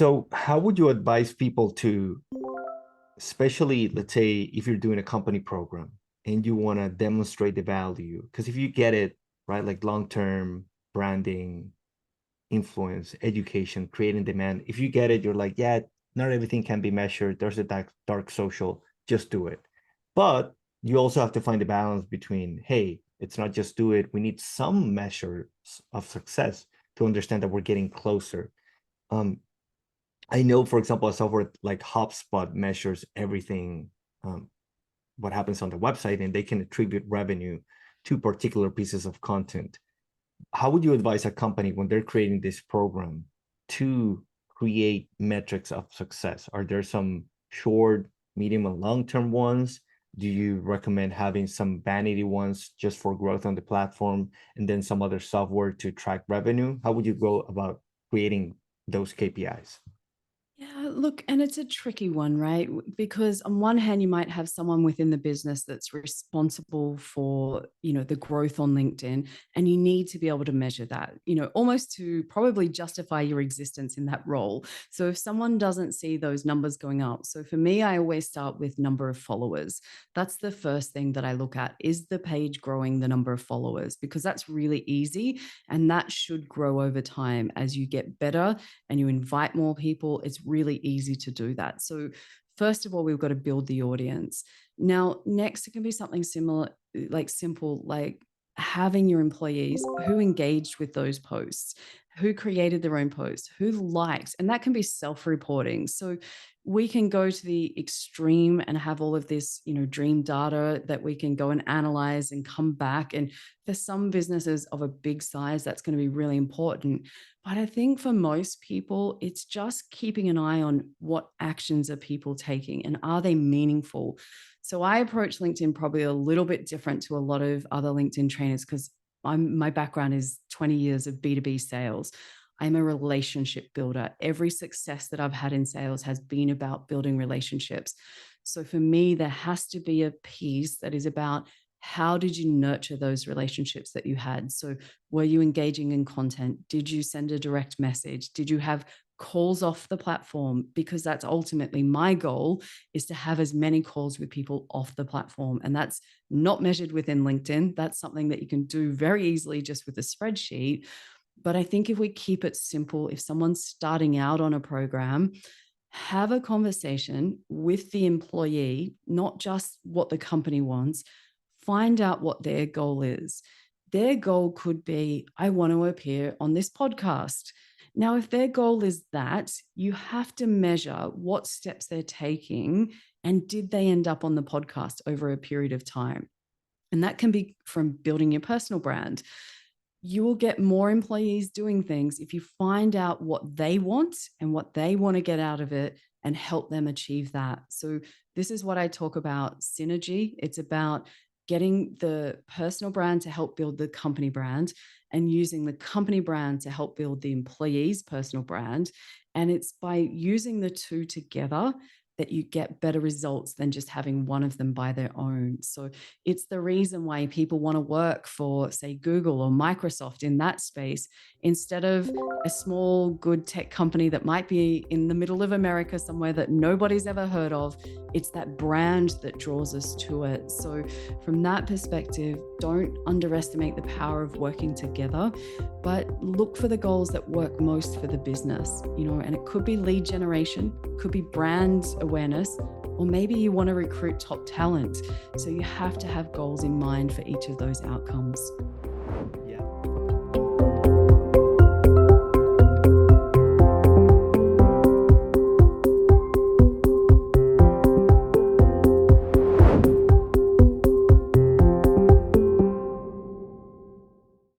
So how would you advise people to, especially let's say if you're doing a company program and you want to demonstrate the value? Because if you get it, right, like long-term branding, influence, education, creating demand, if you get it, you're like, yeah, not everything can be measured. There's a dark social, just do it. But you also have to find the balance between, hey, it's not just do it. We need some measures of success to understand that we're getting closer. Um, I know, for example, a software like HubSpot measures everything, um, what happens on the website, and they can attribute revenue to particular pieces of content. How would you advise a company when they're creating this program to create metrics of success? Are there some short, medium, and long-term ones? Do you recommend having some vanity ones just for growth on the platform and then some other software to track revenue? How would you go about creating those KPIs? Yeah, look, and it's a tricky one, right? Because on one hand, you might have someone within the business that's responsible for, the growth on LinkedIn, and you need to be able to measure that, almost to probably justify your existence in that role. So if someone doesn't see those numbers going up, so for me, I always start with number of followers. That's the first thing that I look at. Is the page growing the number of followers? Because that's really easy, and that should grow over time as you get better and you invite more people. It's really easy to do that. So, first of all, we've got to build the audience. Now, next, it can be something similar, like simple, like having your employees who engaged with those posts, who created their own posts, who liked, and that can be self-reporting. So we can go to the extreme and have all of this, dream data that we can go and analyze and come back. And for some businesses of a big size, that's going to be really important. But I think for most people, it's just keeping an eye on what actions are people taking and are they meaningful. So I approach LinkedIn probably a little bit different to a lot of other LinkedIn trainers because my background is 20 years of B2B sales. I'm a relationship builder. Every success that I've had in sales has been about building relationships. So for me, there has to be a piece that is about how did you nurture those relationships that you had? So were you engaging in content? Did you send a direct message? Did you have calls off the platform? Because that's ultimately my goal, is to have as many calls with people off the platform. And that's not measured within LinkedIn. That's something that you can do very easily just with a spreadsheet. But I think if we keep it simple, if someone's starting out on a program, have a conversation with the employee, not just what the company wants. Find out what their goal is. Their goal could be, I want to appear on this podcast. Now, if their goal is that, you have to measure what steps they're taking and did they end up on the podcast over a period of time. And that can be from building your personal brand. You will get more employees doing things if you find out what they want and what they want to get out of it and help them achieve that. So, this is what I talk about synergy. It's about getting the personal brand to help build the company brand and using the company brand to help build the employee's personal brand. And it's by using the two together that you get better results than just having one of them by their own. So it's the reason why people want to work for, say, Google or Microsoft in that space instead of a small, good tech company that might be in the middle of America somewhere that nobody's ever heard of. It's that brand that draws us to it. So, from that perspective, don't underestimate the power of working together, but look for the goals that work most for the business, and it could be lead generation, could be brand awareness, or maybe you want to recruit top talent. So you have to have goals in mind for each of those outcomes.